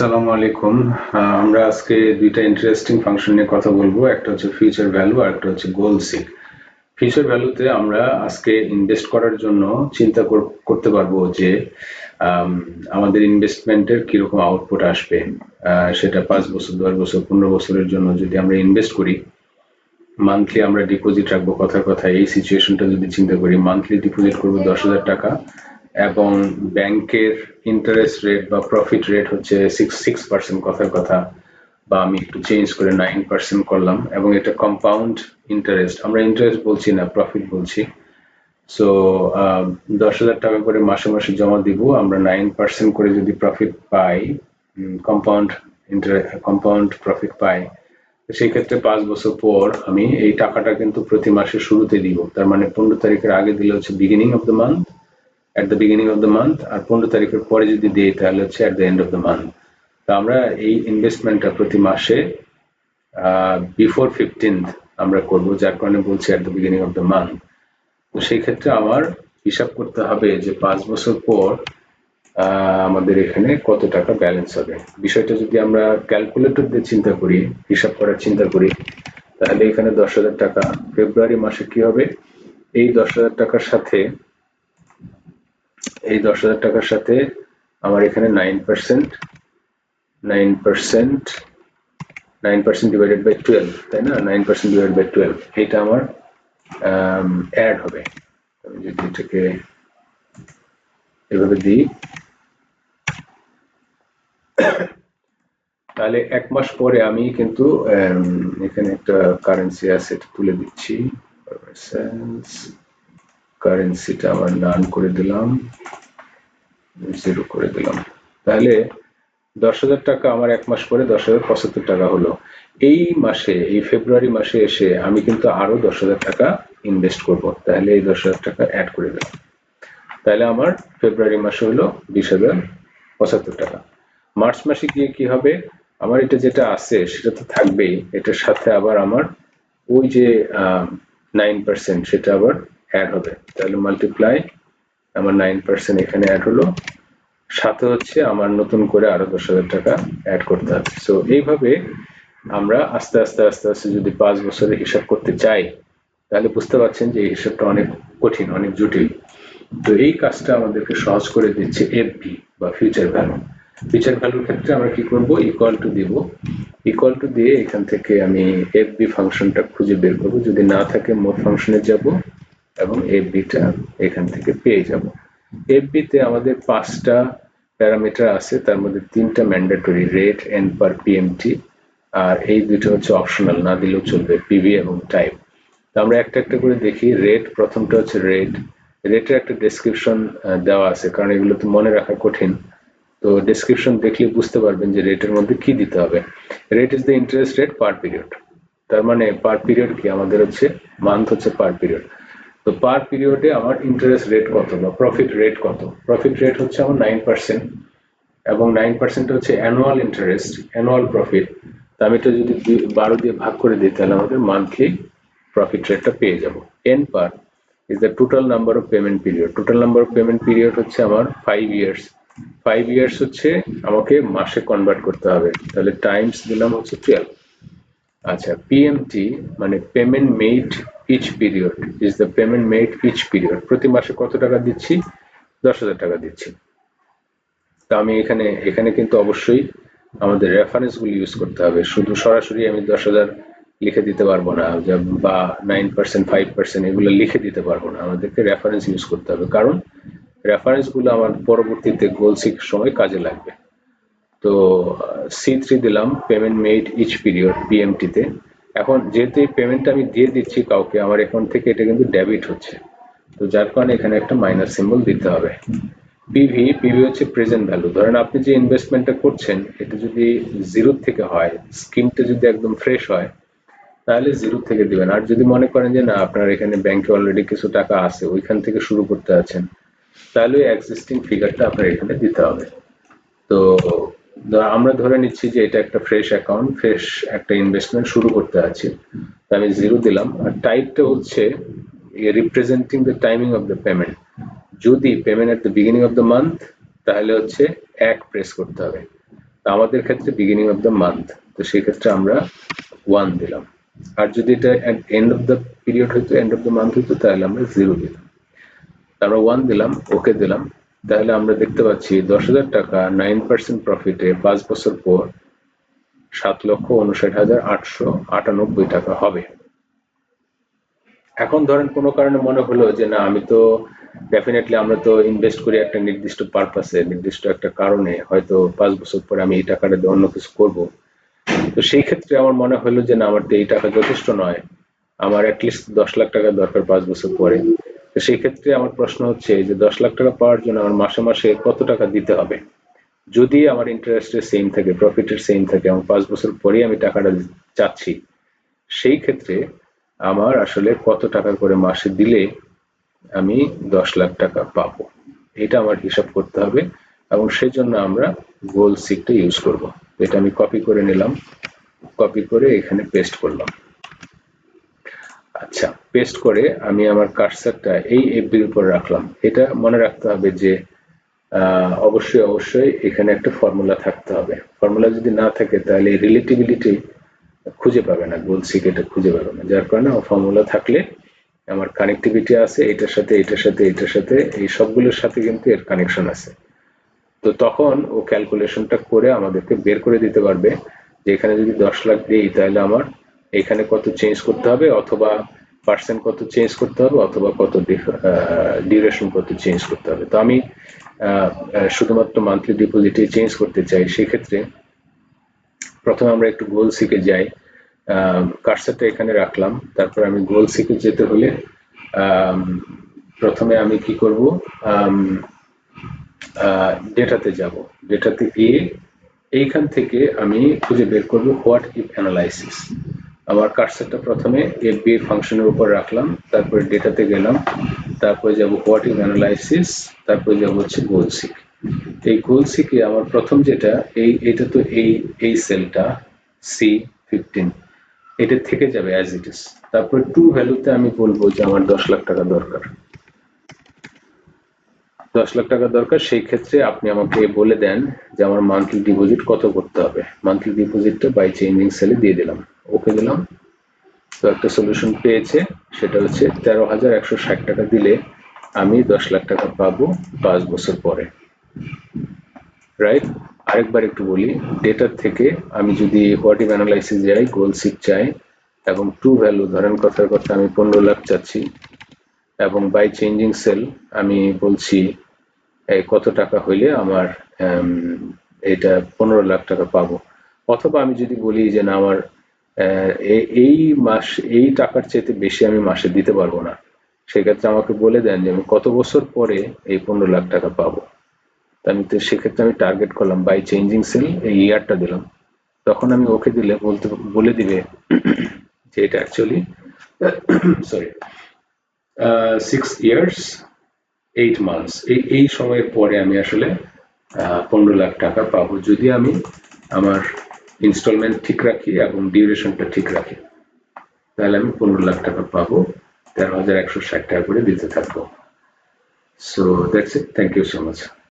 আসসালামু আলাইকুম। আমরা আজকে দুইটা ইন্টারেস্টিং ফাংশন নিয়ে কথা বলবো। একটা হচ্ছে ফিউচার ভ্যালু আর একটা হচ্ছে গোল সিক। ফিউচার ভ্যালুতে আমরা আজকে ইনভেস্ট করার জন্য চিন্তা করতে পারবো যে আমাদের ইনভেস্টমেন্টের কিরকম আউটপুট আসবে। সেটা 5 বছর, 10 বছর, 15 বছরের জন্য যদি আমরা ইনভেস্ট করি, মান্থলি আমরা ডিপোজিট রাখবো। কথার কথা, এই সিচুয়েশনটা যদি চিন্তা করি, মান্থলি ডিপোজিট করবো 10,000 টাকা এবং ব্যাংকের ইন্টারেস্ট রেট বা প্রফিট রেট হচ্ছে 6%। কথার কথা, বা আমি একটু চেঞ্জ করে 9% করলাম, এবং এটা কম্পাউন্ড ইন্টারেস্ট। আমরা ইন্টারেস্ট বলছি না, প্রফিট বলছি। সো 10,000 টাকা করে মাসে মাসে জমা দিব, আমরা 9% করে যদি প্রফিট পাই, কম্পাউন্ড কম্পাউন্ড প্রফিট পাই, সেই ক্ষেত্রে 5 বছর পর আমি এই টাকাটা কিন্তু প্রতি মাসের শুরুতে দিব। তার মানে 15 তারিখের আগে দিলে হচ্ছে beginning of the month, at the beginning of the month, আর 15 তারিখের পরে যদি দিই তাহলে হচ্ছে at the end of the month। তো আমরা এই ইনভেস্টমেন্টটা প্রতি মাসে বিফোর 15th আমরা করব, যার কারণে বলছি at the beginning of the month। তো সেই ক্ষেত্রে আমার হিসাব করতে হবে যে 5 বছর পর আমাদের এখানে কত টাকা ব্যালেন্স হবে। বিষয়টা যদি আমরা ক্যালকুলেটর দিয়ে চিন্তা করি, হিসাব করার চিন্তা করি, তাহলে এখানে 10,000 টাকা ফেব্রুয়ারি মাসে কি হবে, এই 10,000 টাকার সাথে আমার এখানে 9% ডিভাইডেড বাই 12, তাই না? 9% ডিভাইডেড বাই 12, এটা আমার অ্যাড হবে। আমি যদি এটাকে এভাবে দিই, তাহলে 1 মাস পরে আমি কিন্তু এখানে একটা কারেন্সি আছে, এটা তুলে দিচ্ছি। কারেন্সিটা আমার নান করে দিলাম, 0 করে দিলাম। তাহলে 10,000 টাকা আমার 1 মাস পরে 10,075 টাকা হলো। এই মাসে, এই ফেব্রুয়ারি মাসে এসে আমি কিন্তু আরো 10,000 টাকা ইনভেস্ট করব। তাহলে এই 10,000 টাকা অ্যাড করে দিলাম। তাহলে আমার ফেব্রুয়ারি মাসে হলো 20,075 টাকা। মার্চ মাসে গিয়ে কি হবে, আমার এটা যেটা আছে সেটা তো থাকবেই, এটার সাথে আবার আমার ওই যে 9% সেটা আবার অ্যাড হবে। তাহলে মাল্টিপ্লাই, আমার 9% এখানে অ্যাড হলো, সাথে হচ্ছে আমার নতুন করে আরো 10,000 টাকা অ্যাড করতে হবে। সো এইভাবে আমরা আস্তে আস্তে আস্তে আস্তে যদি 5 বছরের হিসাব করতে চাই, তাহলে বুঝতে পারছেন যে এই হিসাবটা অনেক কঠিন, অনেক জটিল। তো এই কাজটা আমাদেরকে সহজ করে দিচ্ছে এফভি বা ফিউচার ভ্যালু। ফিউচার ভ্যালুর ক্ষেত্রে আমরা কি করব, ইকুয়াল টু দিব। ইকুয়াল টু দিয়ে এখান থেকে আমি এফভি ফাংশনটা খুঁজে বের করব, যদি না থাকে মোড ফাংশনে যাব এবং এফভিটা এখান থেকে পেয়ে যাব। এফবিতে আমাদের 5টা প্যারামিটার আছে, তার মধ্যে 3টা ম্যান্ডেটরি, রেট, এন পার পিএমটি, আর এই দুটো হচ্ছে অপশনাল, না দিলেও চলবে, পিভি এবং টাইপ। তো আমরা একটা একটা করে দেখি। রেট, প্রথমটা হচ্ছে রেট। রেটের একটা ডেসক্রিপশন দেওয়া আছে, কারণ এগুলো তো মনে রাখা কঠিন। তো ডেসক্রিপশন দেখলে বুঝতে পারবেন যে রেটের মধ্যে কি দিতে হবে। Rate is the interest rate per period. তার মানে পার পিরিয়ড কি, আমাদের হচ্ছে মান্থ হচ্ছে পার পিরিয়ড। তো পার পিরিয়ডে আমার ইন্টারেস্ট রেট কত বা প্রফিট রেট কত। প্রফিট রেট হচ্ছে আমার 9%, এবং 9% হচ্ছে অ্যানুয়াল ইন্টারেস্ট, অ্যানুয়াল প্রফিট। তো আমি এটা যদি 12 দিয়ে ভাগ করে দিই, তাহলে আমাদের মান্থলি প্রফিট রেটটা পেয়ে যাব। N per is the total number of payment period. Total number of payment period হচ্ছে আমার 5 ইয়ার্স। 5 ইয়ার্স হচ্ছে আমাকে মাসে কনভার্ট করতে হবে, তাহলে টাইমস দিলাম হচ্ছে 12। আচ্ছা, পিএমটি মানে payment made each period, is the payment made each period. প্রতি মাসে কত টাকা দিচ্ছি, 10,000 টাকা দিচ্ছি। তা আমি এখানে কিন্তু অবশ্যই আমাদের রেফারেন্স গুলো ইউজ করতে হবে। শুধু সরাসরি আমি 10,000 লিখে দিতে পারবো না, বা 9%, 5% এগুলো লিখে দিতে পারবো না। আমাদেরকে রেফারেন্স ইউজ করতে হবে, কারণ রেফারেন্স গুলো আমার পরবর্তীতে গোল শিখার সময় কাজে লাগবে। তো C3 দিলাম, payment made each period, PMT তে। এখন যেহেতু এই পেমেন্টটা আমি দিয়ে দিচ্ছি কাউকে, আমার অ্যাকাউন্ট থেকে এটা কিন্তু ডেবিট হচ্ছে, তো যার কারণে এখানে একটা মাইনাস সিম্বল দিতে হবে। পিভি হচ্ছে প্রেজেন্ট ভ্যালু। ধরেন আপনি যে ইনভেস্টমেন্টটা করছেন, এটা যদি 0 থেকে হয়, স্কিমটা যদি একদম ফ্রেশ হয়, তাহলে 0 থেকে দিবেন। আর যদি মনে করেন যে না, আপনার এখানে ব্যাংকে অলরেডি কিছু টাকা আছে, ওইখান থেকে শুরু করতে আছেন, তাহলে এক্সিস্টিং ফিগারটা আপনার এখানে দিতে হবে। তো আমরা ধরে নিচ্ছি যে এটা একটা ফ্রেশ অ্যাকাউন্ট, ফ্রেশ একটা ইনভেস্টমেন্ট শুরু করতে আছি, তো আমি 0 দিলাম। আর টাইপটা হচ্ছে representing the timing of the payment. যদি payment at the beginning of the month, তাহলে হচ্ছে 1 প্রেস করতে হবে। আমাদের ক্ষেত্রে বিগিনিং অফ দ্য মান্থ, তো সেই ক্ষেত্রে আমরা 1 দিলাম। আর যদি এটা এন্ড অফ দ্য পিরিয়ড হইতো, এন্ড অফ দ্য মান্থ হইতো, তাহলে আমরা 0 দিলাম। আমরা 1 দিলাম, ওকে দিলাম। তাহলে আমরা দেখতে পাচ্ছি 10,000 টাকা 9% প্রফিটে 5 বছর পর 7,59,898 টাকা হবে। এখন ধরেন কোনো কারণে মনে হলো যে না, আমি তো ডেফিনেটলি আমরা তো ইনভেস্ট করি একটা নির্দিষ্ট পারপাসে, নির্দিষ্ট একটা কারণে, হয়তো 5 বছর পরে আমি এই টাকাটা দিয়ে অন্য কিছু করব। তো সেই ক্ষেত্রে আমার মনে হলো যে না, আমার তো এই টাকা যথেষ্ট নয়, আমার অ্যাটলিস্ট 10 লাখ টাকা দরকার 5 বছর পরে। তো সেই ক্ষেত্রে আমার প্রশ্ন হচ্ছে যে 10 লাখ টাকা পাওয়ার জন্য আমার মাসে মাসে কত টাকা দিতে হবে। যদি আমার ইন্টারেস্টের সেম থাকে, প্রফিটের সেম থাকে, এবং 5 বছর পরেই আমি টাকাটা চাচ্ছি, সেই ক্ষেত্রে আমার আসলে কত টাকা করে মাসে দিলে আমি 10 লাখ টাকা পাবো, এটা আমার হিসাব করতে হবে। এবং সেই জন্য আমরা গোল সিকটা ইউজ করব। এটা আমি কপি করে নিলাম, কপি করে এখানে পেস্ট করলাম। আচ্ছা, পেস্ট করে আমি আমার কার্সারটা এই এফবির উপর রাখলাম। এটা মনে রাখতে হবে যে অবশ্যই অবশ্যই এখানে একটা ফর্মুলা থাকতে হবে। ফর্মুলা যদি না থাকে তাহলে রিলেটিভিলিটি খুঁজে পাবে না, গোল সিক এটা খুঁজে পাবে না। যার কারণে ফর্মুলা থাকলে আমার কানেক্টিভিটি আছে, এটার সাথে এটার সাথে এটার সাথে, এই সবগুলোর সাথে কিন্তু এর কানেকশন আছে। তো তখন ও ক্যালকুলেশনটা করে আমাদেরকে বের করে দিতে পারবে যে এখানে যদি 10 লাখ দিই তাহলে আমার এখানে কত চেঞ্জ করতে হবে, অথবা পার্সেন্ট কত চেঞ্জ করতে হবে, অথবা কত ডিউরেশন কত চেঞ্জ করতে হবে। তো আমি শুধুমাত্র মান্থলি ডিপোজিটে চেঞ্জ করতে চাই, সেক্ষেত্রে প্রথমে আমরা একটু গোল সিকে যাই। কার্সারটা এখানে রাখলাম, তারপর আমি গোল সিকে যেতে হলে প্রথমে আমি কি করব, ডেটাতে যাব। ডেটাতে গিয়ে এইখান থেকে আমি খুঁজে বের করব হোয়াট ইফ অ্যানালাইসিস। আমার কার্সারটা প্রথমে এফবি ফাংশনের উপর রাখলাম, তারপরে ডেটাতে গেলাম, তারপরে যাব হোয়াট ইফ অ্যানালাইসিস, তারপরে যাব হচ্ছে গোল সিক। এই গোল সিকে আমার প্রথম যেটা, এটা তো এই সেলটা C15, এটা থেকে যাবে অ্যাজ ইট ইজ। তারপরে টু ভ্যালুতে আমি বলবো যে আমার 10 লাখ টাকা দরকার, 10 লাখ টাকা দরকার। সেই ক্ষেত্রে আপনি আমাকে বলে দেন যে আমার মান্থলি ডিপোজিট কত করতে হবে। মান্থলি ডিপোজিটটা বাই চেঞ্জিং সেলে দিয়ে দিলাম, ওকে দিলাম। তো একটা সলিউশন পেয়েছে, সেটা হচ্ছে 13,160 টাকা দিলে আমি 10 লাখ টাকা পাবো 5 বছর পরে, রাইট? আরেকবার একটু বলি, ডেটার থেকে আমি যদি হোয়াট ইফ অ্যানালাইসিস যাই, গোল সিক চাই, এবং টু ভ্যালু ধরেন কথার কথা আমি 15 লাখ চাচ্ছি, এবং বাই চেঞ্জিং সেল আমি বলছি কত টাকা হইলে আমার এটা 15 লাখ টাকা পাবো। অথবা আমি যদি বলি যে না, আমার এই মাস এই টাকার চাইতে বেশি আমি মাসে দিতে পারবো না, সেক্ষেত্রে আমাকে বলে দেন যে আমি কত বছর পরে এই 15 লাখ টাকা পাবো। আমি তো সেক্ষেত্রে আমি টার্গেট করলাম বাই চেঞ্জিং সেল, এই ইয়ারটা দিলাম। তখন আমি ওকে দিলে বলে দিবে যে এটা অ্যাকচুয়ালি সরি 6 years 8 months, এই সময়ের পরে আমি আসলে 15 লাখ টাকা পাবো, যদি আমি আমার ইনস্টলমেন্ট ঠিক রাখি এবং ডিউরেশনটা ঠিক রাখি। তাহলে আমি 15 লাখ টাকা পাবো, 13,160 টাকা করে দিতে থাকবো। So that's it, thank you so much.